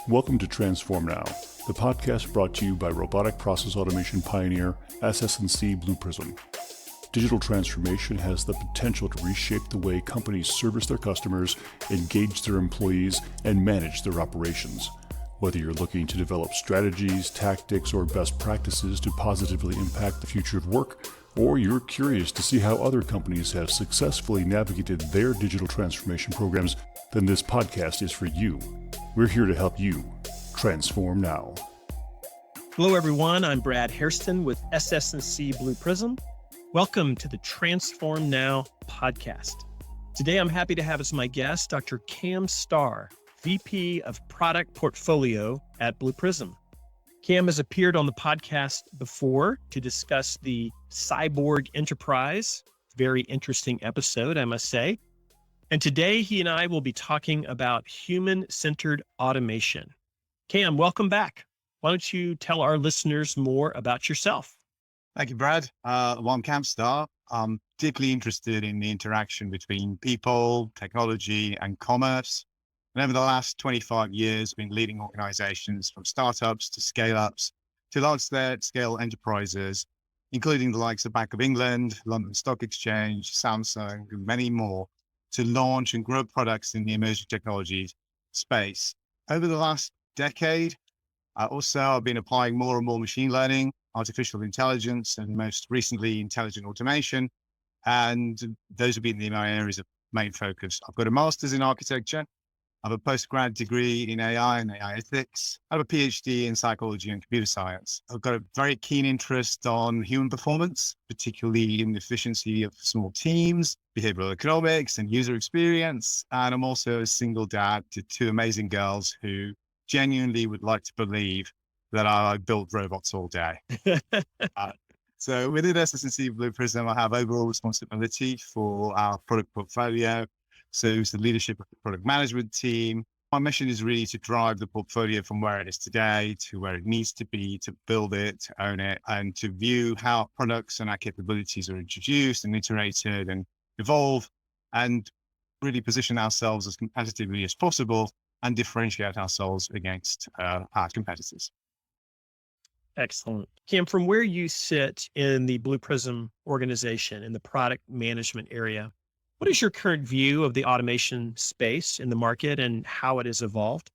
Welcome to Transform Now, the podcast brought to you by robotic process automation pioneer SS&C Blue Prism. Digital transformation has the potential to reshape the way companies service their customers, engage their employees, and manage their operations. Whether you're looking to develop strategies, tactics, or best practices to positively impact the future of work, or you're curious to see how other companies have successfully navigated their digital transformation programs, then this podcast is for you. We're here to help you transform now. Hello, everyone. I'm Brad Hairston with SS&C Blue Prism. Welcome to the Transform Now podcast. Today, I'm happy to have as my guest Dr. Kam Star, VP of Product Portfolio at Blue Prism. Kam has appeared on the podcast before to discuss the Cyborg Enterprise. Very interesting episode, I must say. And today, he and I will be talking about human-centered automation. Kam, welcome back. Why don't you tell our listeners more about yourself? Thank you, Brad. I'm Kam Star. I'm deeply interested in the interaction between people, technology, and commerce. And over the last 25 years, I've been leading organizations from startups to scale-ups to large-scale enterprises, including the likes of Bank of England, London Stock Exchange, Samsung, and many more, to launch and grow products in the emerging technology space. Over the last decade, I've been applying more and more machine learning, artificial intelligence, and most recently, intelligent automation. And those have been my areas of main focus. I've got a master's in architecture. I have a postgrad degree in AI and AI ethics. I have a PhD in psychology and computer science. I've got a very keen interest on human performance, particularly in the efficiency of small teams, behavioral economics, and user experience. And I'm also a single dad to two amazing girls who genuinely would like to believe that I build robots all day. So within SS&C Blue Prism, I have overall responsibility for our product portfolio. So it's the leadership of the product management team. My mission is really to drive the portfolio from where it is today to where it needs to be, to build it, to own it, and to view how products and our capabilities are introduced and iterated and evolve, and really position ourselves as competitively as possible and differentiate ourselves against our competitors. Excellent. Kam, from where you sit in the Blue Prism organization in the product management area, what is your current view of the automation space in the market and how it has evolved?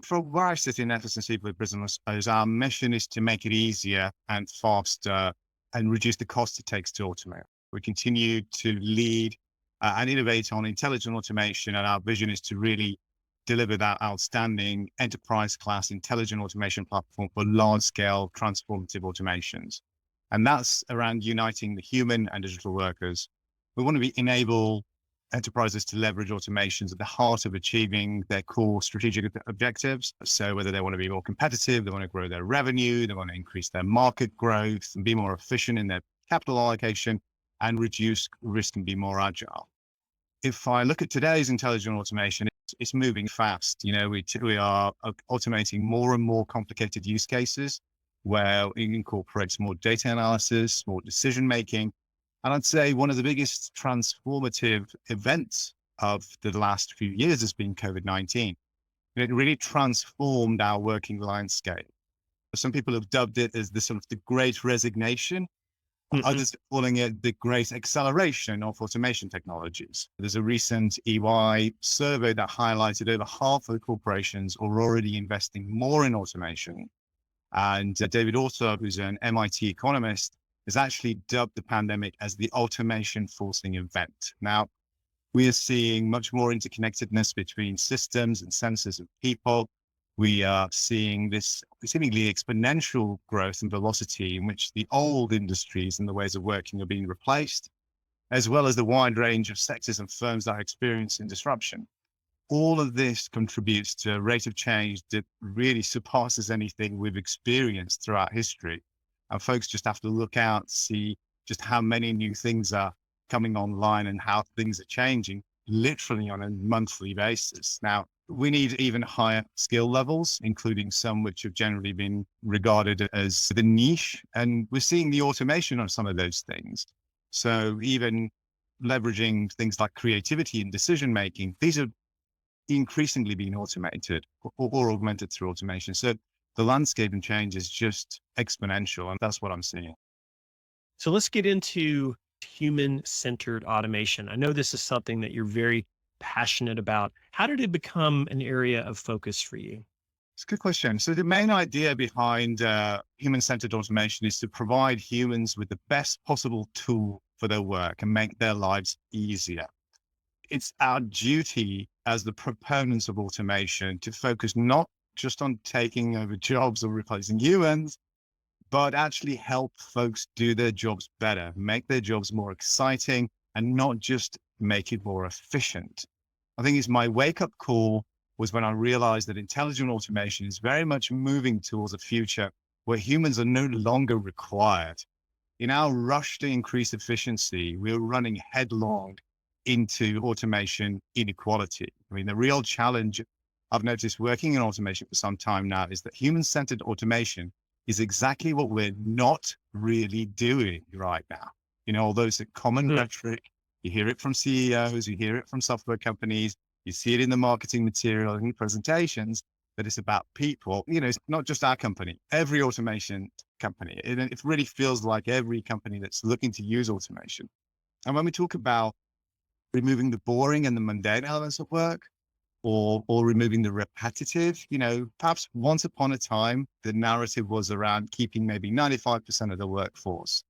From where I sit in SS&C Blue Prism, I suppose our mission is to make it easier and faster and reduce the cost it takes to automate. We continue to lead and innovate on intelligent automation, and our vision is to really deliver that outstanding enterprise-class intelligent automation platform for large-scale transformative automations. And that's around uniting the human and digital workers. We want to enable enterprises to leverage automations at the heart of achieving their core strategic objectives. So whether they want to be more competitive, they want to grow their revenue, they want to increase their market growth and be more efficient in their capital allocation and reduce risk and be more agile. If I look at today's intelligent automation, it's moving fast. You know, we are automating more and more complicated use cases where it incorporates more data analysis, more decision-making. And I'd say one of the biggest transformative events of the last few years has been COVID-19. It really transformed our working landscape. Some people have dubbed it as the great resignation. Others are calling it the great acceleration of automation technologies. There's a recent EY survey that highlighted over half of the corporations are already investing more in automation. And David Autor, who's an MIT economist, has actually dubbed the pandemic as the automation forcing event. Now, we are seeing much more interconnectedness between systems and sensors and people. We are seeing this seemingly exponential growth and velocity in which the old industries and the ways of working are being replaced, as well as the wide range of sectors and firms that are experiencing disruption. All of this contributes to a rate of change that really surpasses anything we've experienced throughout history. And folks just have to look out, see just how many new things are coming online and how things are changing literally on a monthly basis. Now, we need even higher skill levels, including some which have generally been regarded as the niche. And we're seeing the automation of some of those things. So even leveraging things like creativity and decision-making, these are increasingly being automated or augmented through automation. So the landscape and change is just exponential. And that's what I'm seeing. So let's get into human-centered automation. I know this is something that you're very passionate about. How did it become an area of focus for you? It's a good question. So the main idea behind human-centered automation is to provide humans with the best possible tool for their work and make their lives easier. It's our duty as the proponents of automation to focus not just on taking over jobs or replacing humans, but actually help folks do their jobs better, make their jobs more exciting, and not just make it more efficient. I think it's my wake-up call was when I realized that intelligent automation is very much moving towards a future where humans are no longer required. In our rush to increase efficiency, we're running headlong into automation inequality. I mean, the real challenge I've noticed working in automation for some time now is that human-centered automation is exactly what we're not really doing right now. You know, although it's a common rhetoric, you hear it from CEOs, you hear it from software companies, you see it in the marketing material and presentations, that it's about people. You know, it's not just our company, every automation company. It really feels like every company that's looking to use automation. And when we talk about removing the boring and the mundane elements of work, or removing the repetitive, you know, perhaps once upon a time, the narrative was around keeping maybe 95% of the workforce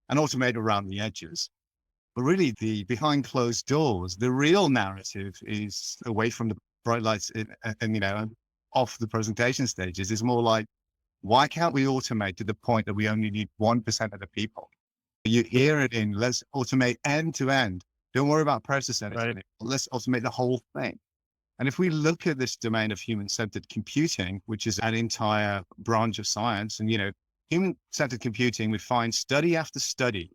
and automate around the edges. But really the behind closed doors, the real narrative is away from the bright lights and you know, off the presentation stages is more like, why can't we automate to the point that we only need 1% of the people? You hear it in, let's automate end to end. Don't worry about process editing. Right. Let's automate the whole thing. And if we look at this domain of human-centered computing, which is an entire branch of science, and, you know, human-centered computing, we find study after study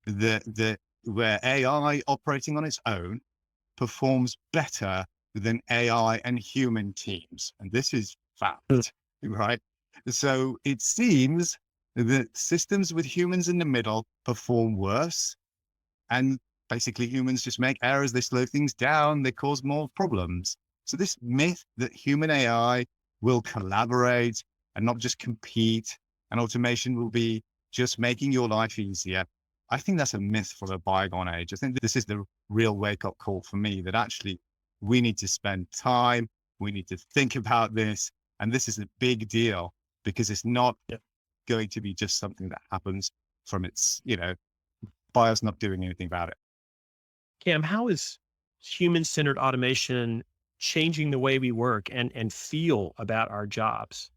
that where AI operating on its own performs better than AI and human teams. And this is fact, right? So it seems that systems with humans in the middle perform worse, and basically humans just make errors, they slow things down, they cause more problems. So this myth that human AI will collaborate and not just compete, and automation will be just making your life easier, I think that's a myth for the bygone age. I think this is the real wake-up call for me, that actually we need to spend time, we need to think about this, and this is a big deal because it's not going to be just something that happens from its, you know, by us not doing anything about it. Cam, how is human-centered automation changing the way we work and feel about our jobs?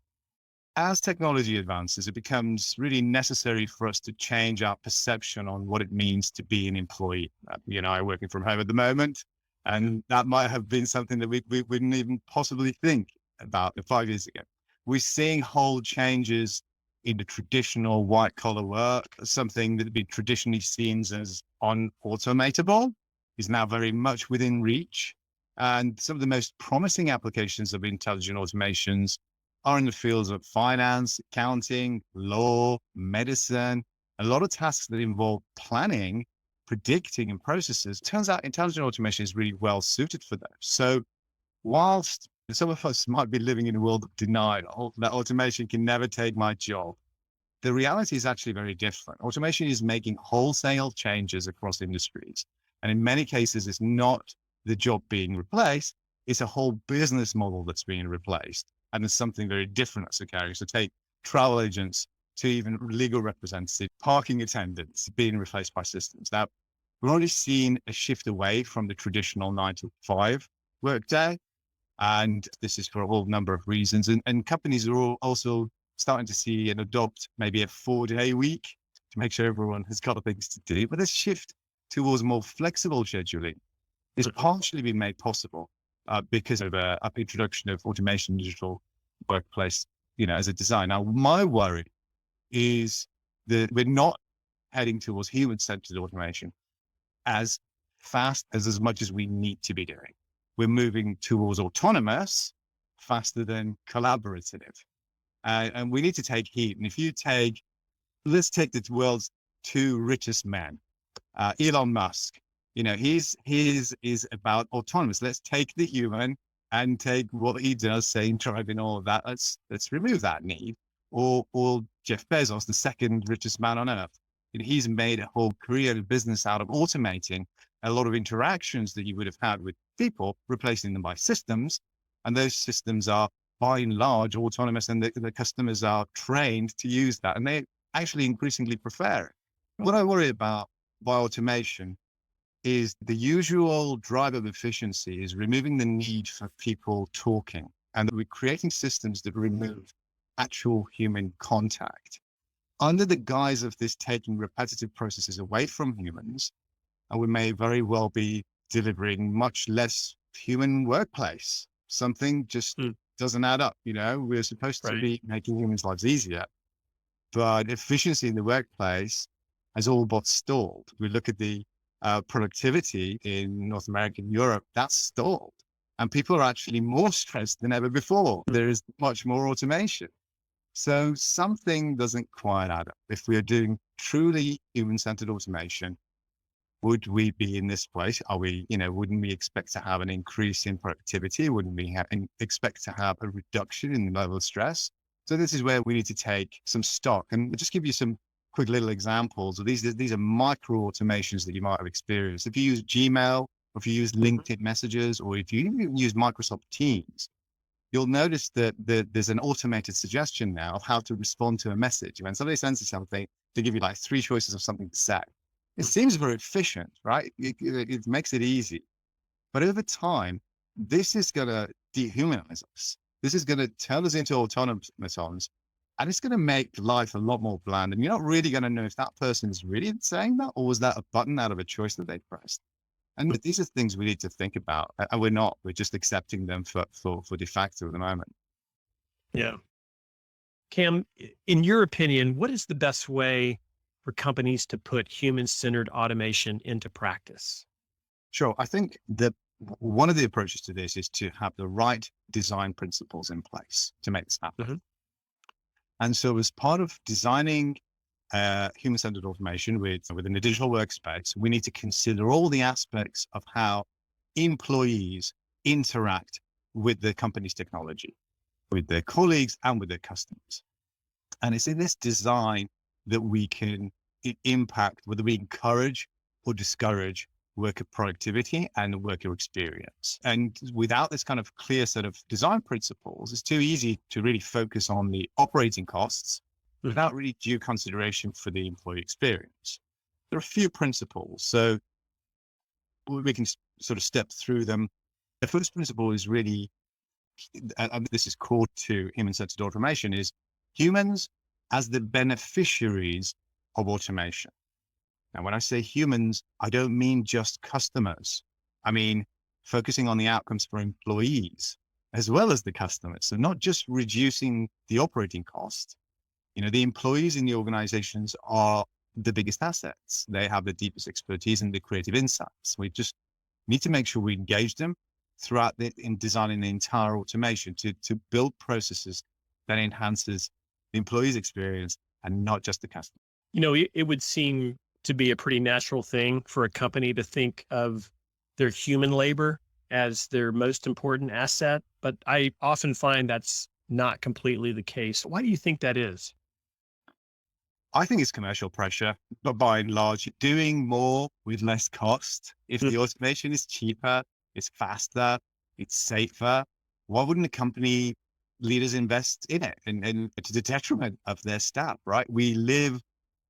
As technology advances, it becomes really necessary for us to change our perception on what it means to be an employee. You know, I'm working from home at the moment, and that might have been something that we wouldn't even possibly think about 5 years ago. We're seeing whole changes in the traditional white collar work. Something that had been traditionally seen as unautomatable is now very much within reach. And some of the most promising applications of intelligent automations are in the fields of finance, accounting, law, medicine, a lot of tasks that involve planning, predicting, and processes. Turns out intelligent automation is really well suited for those. So whilst some of us might be living in a world of denial that automation can never take my job, the reality is actually very different. Automation is making wholesale changes across industries. And in many cases, it's not the job being replaced, it's a whole business model that's being replaced. And there's something very different that's occurring. So take travel agents to even legal representatives, parking attendants being replaced by systems. Now, we've already seen a shift away from the traditional 9 to 5 workday. And this is for a whole number of reasons. And companies are also starting to see and adopt maybe a 4-day week to make sure everyone has got things to do. But this shift towards more flexible scheduling is partially been made possible because of an introduction of automation, digital workplace, you know, as a design. Now, my worry is that we're not heading towards human-centered automation as fast as much as we need to be doing. We're moving towards autonomous faster than collaborative. And we need to take heat. And if you let's take the world's 2 richest men, Elon Musk, you know, his is about autonomous. Let's take the human and take what he does, saying, driving all of that. Let's remove that need. Or Jeff Bezos, the second richest man on earth. He's made a whole career and business out of automating a lot of interactions that you would have had with people, replacing them by systems. And those systems are by and large autonomous, and the customers are trained to use that. And they actually increasingly prefer it. What I worry about by automation is the usual drive of efficiency is removing the need for people talking. And we're creating systems that remove actual human contact under the guise of this taking repetitive processes away from humans. And we may very well be delivering much less human workplace. Something just doesn't add up. We're supposed to be making humans' lives easier, but efficiency in the workplace has all but stalled. We look at the productivity in North America and Europe, that's stalled. And people are actually more stressed than ever before. There is much more automation. So something doesn't quite add up. If we are doing truly human-centered automation, would we be in this place? Are we, wouldn't we expect to have an increase in productivity? Wouldn't we expect to have a reduction in the level of stress? So this is where we need to take some stock. And I'll just give you some quick little examples of these are micro automations that you might have experienced. If you use Gmail, or if you use LinkedIn messages, or if you even use Microsoft Teams, you'll notice that there's an automated suggestion now of how to respond to a message. When somebody sends you something, they give you like 3 choices of something to say. It seems very efficient, right? It makes it easy. But over time, this is going to dehumanize us. This is going to turn us into automatons, and it's going to make life a lot more bland. And you're not really going to know if that person is really saying that, or was that a button out of a choice that they pressed? And these are things we need to think about, and we're just accepting them for de facto at the moment. Yeah. Kam, in your opinion, what is the best way for companies to put human-centered automation into practice? Sure. I think that one of the approaches to this is to have the right design principles in place to make this happen. Mm-hmm. And so as part of designing human-centered automation within a digital workspace, we need to consider all the aspects of how employees interact with the company's technology, with their colleagues and with their customers. And it's in this design that we can impact whether we encourage or discourage worker productivity and worker experience. And without this kind of clear set of design principles, it's too easy to really focus on the operating costs without really due consideration for the employee experience. There are a few principles, so we can sort of step through them. The first principle is really, and this is core to human-centered automation, is humans as the beneficiaries of automation. Now, when I say humans, I don't mean just customers. I mean focusing on the outcomes for employees as well as the customers. So not just reducing the operating cost. The employees in the organizations are the biggest assets. They have the deepest expertise and the creative insights. We just need to make sure we engage them throughout in designing the entire automation to build processes that enhances the employee's experience and not just the customer. It would seem to be a pretty natural thing for a company to think of their human labor as their most important asset, but I often find that's not completely the case. Why do you think that is? I think it's commercial pressure, but by and large, doing more with less cost. If the automation is cheaper, it's faster, it's safer, why wouldn't a company leaders invest in it and to the detriment of their staff, right? We live,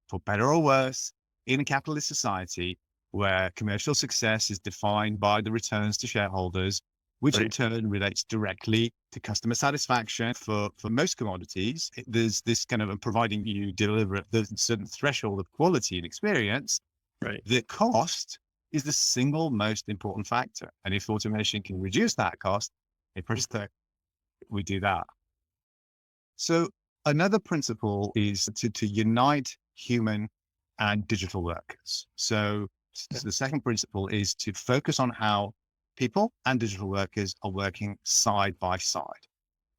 for better or worse, in a capitalist society where commercial success is defined by the returns to shareholders, which in turn relates directly to customer satisfaction. For most commodities, there's this kind of providing you deliver at a certain threshold of quality and experience. Right. The cost is the single most important factor. And if automation can reduce that cost, we do that. So another principle is to unite human and digital workers. So the second principle is to focus on how people and digital workers are working side by side.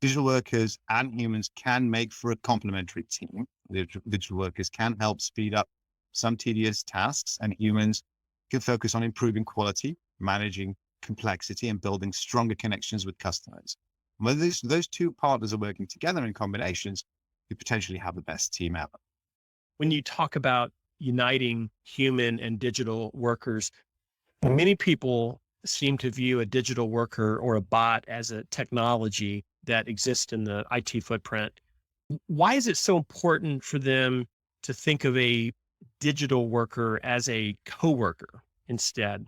Digital workers and humans can make for a complementary team. Digital workers can help speed up some tedious tasks, and humans can focus on improving quality, managing complexity and building stronger connections with customers. When those two partners are working together in combinations, you potentially have the best team ever. When you talk about uniting human and digital workers, many people seem to view a digital worker or a bot as a technology that exists in the IT footprint. Why is it so important for them to think of a digital worker as a coworker instead?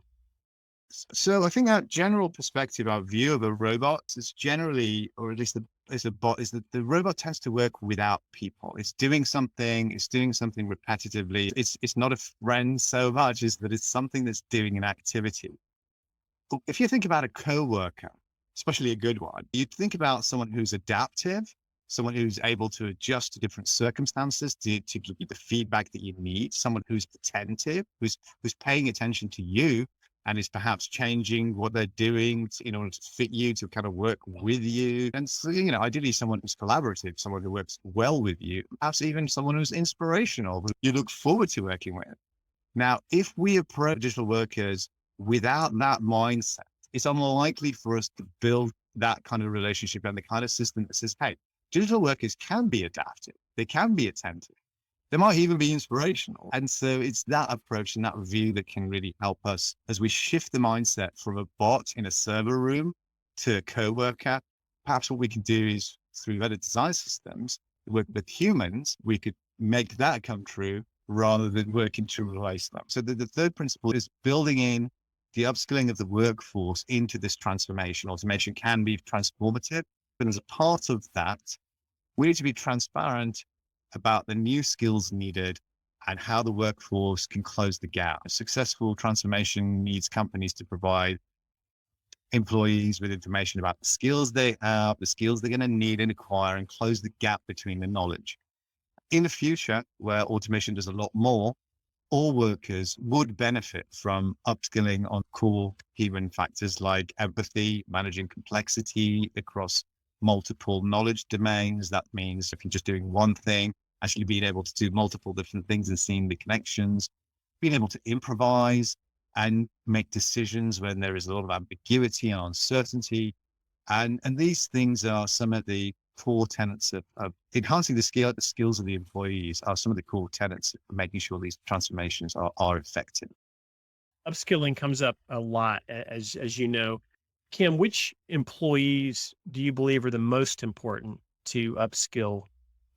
So I think our general perspective, our view of a robot is generally, or at least as a bot, is that the robot tends to work without people. It's doing something repetitively. It's not a friend so much as that it's something that's doing an activity. But if you think about a coworker, especially a good one, you'd think about someone who's adaptive, someone who's able to adjust to different circumstances to give you the feedback that you need, someone who's attentive, who's paying attention to you, and is perhaps changing what they're doing in order to fit you, to kind of work with you. And so, ideally someone who's collaborative, someone who works well with you, perhaps even someone who's inspirational, who you look forward to working with. Now, if we approach digital workers without that mindset, it's unlikely for us to build that kind of relationship and the kind of system that says, hey, digital workers can be adaptive, they can be attentive, they might even be inspirational. And so it's that approach and that view that can really help us as we shift the mindset from a bot in a server room to a coworker. Perhaps what we can do is through better design systems, work with humans, we could make that come true rather than working to replace them. So the third principle is building in the upskilling of the workforce into this transformation. Automation can be transformative, but as a part of that, we need to be transparent about the new skills needed and how the workforce can close the gap. A successful transformation needs companies to provide employees with information about the skills they have, the skills they're going to need and acquire, and close the gap between the knowledge. In the future, where automation does a lot more, all workers would benefit from upskilling on core human factors like empathy, managing complexity across multiple knowledge domains. That means if you're just doing one thing, actually being able to do multiple different things and seeing the connections, being able to improvise and make decisions when there is a lot of ambiguity and uncertainty. And these things are some of the core tenets of enhancing the skills of the employees are some of the core tenets of making sure these transformations are effective. Upskilling comes up a lot, as you know. Kam, which employees do you believe are the most important to upskill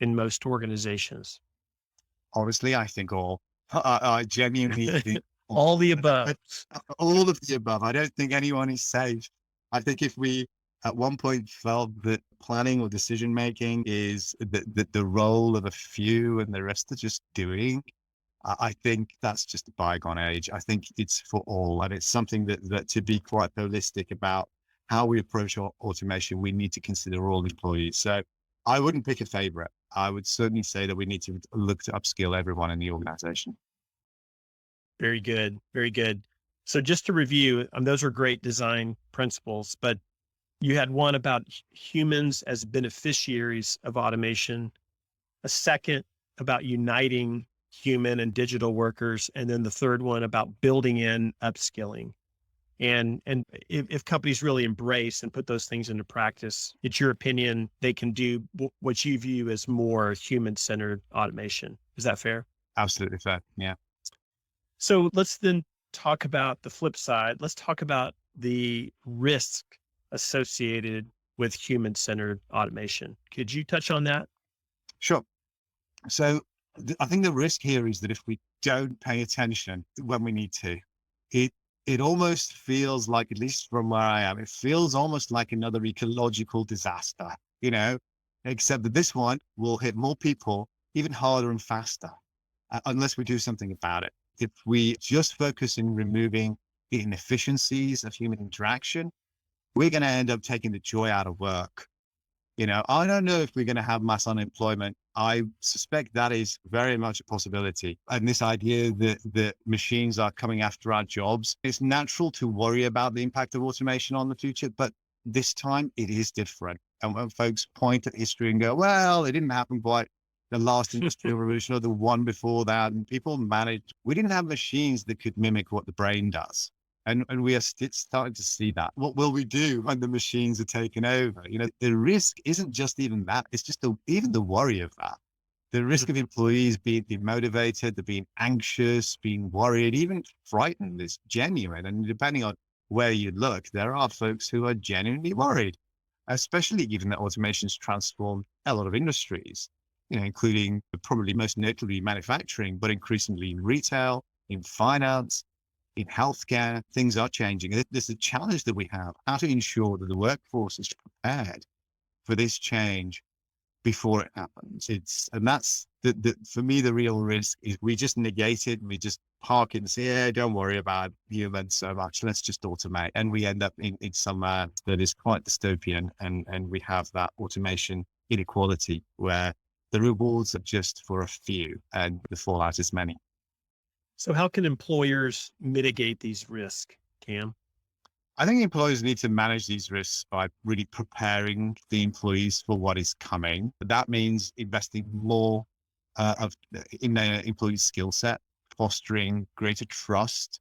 in most organizations? Honestly, I think all. I genuinely think All the above. all of the above. I don't think anyone is safe. I think if we at one point felt that planning or decision making is the role of a few and the rest are just doing, I think that's just a bygone age. I think it's for all. And it's something that to be quite holistic about how we approach automation, we need to consider all employees. So I wouldn't pick a favorite. I would certainly say that we need to look to upskill everyone in the organization. Very good. Very good. So just to review, those are great design principles, but you had one about humans as beneficiaries of automation, a second about uniting human and digital workers, and then the third one about building in upskilling. And if companies really embrace and put those things into practice, it's your opinion, they can do what you view as more human-centered automation. Is that fair? Absolutely fair. Yeah. So let's then talk about the flip side. Let's talk about the risk associated with human-centered automation. Could you touch on that? Sure. So I think the risk here is that if we don't pay attention when we need to, it almost feels like, at least from where I am, it feels almost like another ecological disaster, except that this one will hit more people even harder and faster unless we do something about it. If we just focus in removing the inefficiencies of human interaction, we're going to end up taking the joy out of work. I don't know if we're going to have mass unemployment. I suspect that is very much a possibility. And this idea that machines are coming after our jobs, it's natural to worry about the impact of automation on the future, but this time it is different. And when folks point at history and go, well, it didn't happen quite the last industrial revolution or the one before that, and people managed, we didn't have machines that could mimic what the brain does. And we are starting to see that. What will we do when the machines are taken over? The risk isn't just even that. It's just even the worry of that. The risk of employees being demotivated, they're being anxious, being worried, even frightened is genuine. And depending on where you look, there are folks who are genuinely worried, especially given that automation's transformed a lot of industries, including probably most notably manufacturing, but increasingly in retail, in finance, in healthcare. Things are changing. There's a challenge that we have, how to ensure that the workforce is prepared for this change before it happens. And that's for me, the real risk is we just negate it. We just park it and say, yeah, don't worry about humans so much. Let's just automate. And we end up in somewhere that is quite dystopian. And we have that automation inequality where the rewards are just for a few and the fallout is many. So how can employers mitigate these risks, Kam? I think employers need to manage these risks by really preparing the employees for what is coming. That means investing more in their employee skill set, fostering greater trust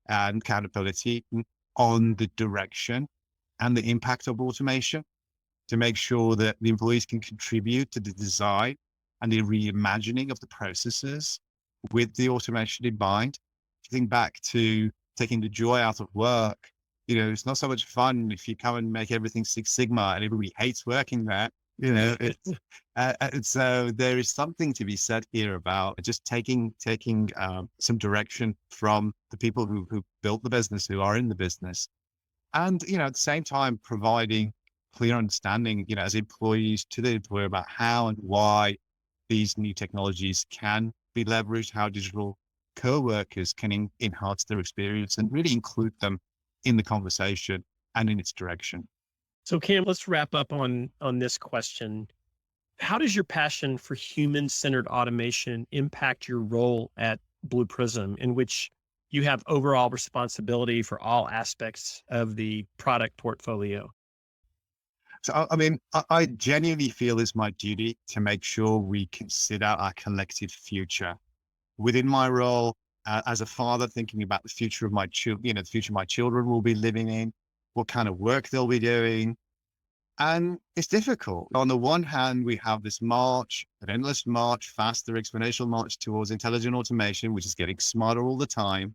and accountability on the direction and the impact of automation to make sure that the employees can contribute to the design and the reimagining of the processes with the automation in mind. If you think back to taking the joy out of work, it's not so much fun if you come and make everything Six Sigma and everybody hates working there. So there is something to be said here about just taking some direction from the people who built the business, who are in the business. And, at the same time, providing clear understanding, as employees to the employer about how and why these new technologies can be leveraged, how digital co-workers can enhance their experience and really include them in the conversation and in its direction. So Kam, let's wrap up on this question. How does your passion for human-centered automation impact your role at Blue Prism, in which you have overall responsibility for all aspects of the product portfolio? So, I genuinely feel it's my duty to make sure we consider our collective future. Within my role as a father, thinking about the future of my children, the future my children will be living in, what kind of work they'll be doing. And it's difficult. On the one hand, we have this march, an endless march, faster exponential march towards intelligent automation, which is getting smarter all the time.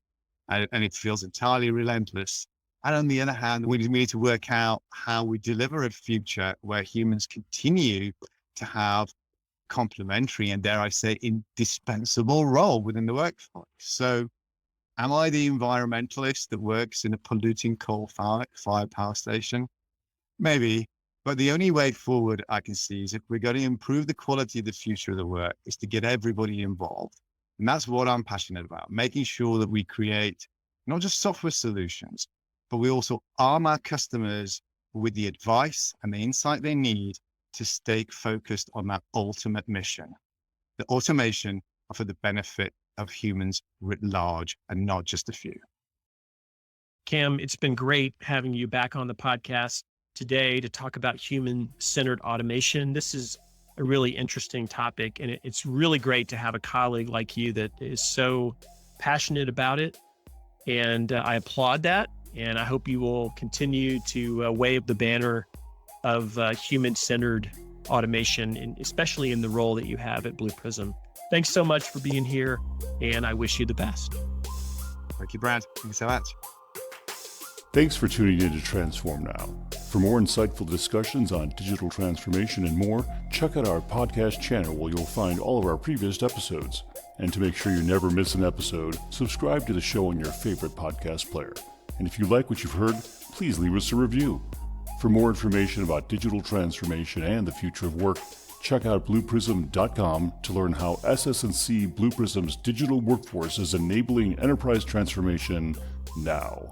And it feels entirely relentless. And on the other hand, we need to work out how we deliver a future where humans continue to have complementary and, dare I say, indispensable role within the workforce. So am I the environmentalist that works in a polluting coal-fired power station? Maybe, but the only way forward I can see is if we're going to improve the quality of the future of the work is to get everybody involved. And that's what I'm passionate about, making sure that we create not just software solutions, but we also arm our customers with the advice and the insight they need to stay focused on that ultimate mission, the automation for the benefit of humans writ large and not just a few. Kam, it's been great having you back on the podcast today to talk about human-centered automation. This is a really interesting topic, and it's really great to have a colleague like you that is so passionate about it. And I applaud that. And I hope you will continue to wave the banner of human-centered automation, and especially in the role that you have at Blue Prism. Thanks so much for being here, and I wish you the best. Thank you, Brad. Thank you so much. Thanks for tuning in to Transform Now. For more insightful discussions on digital transformation and more, check out our podcast channel where you'll find all of our previous episodes. And to make sure you never miss an episode, subscribe to the show on your favorite podcast player. And if you like what you've heard, please leave us a review. For more information about digital transformation and the future of work, check out blueprism.com to learn how SS&C Blue Prism's digital workforce is enabling enterprise transformation now.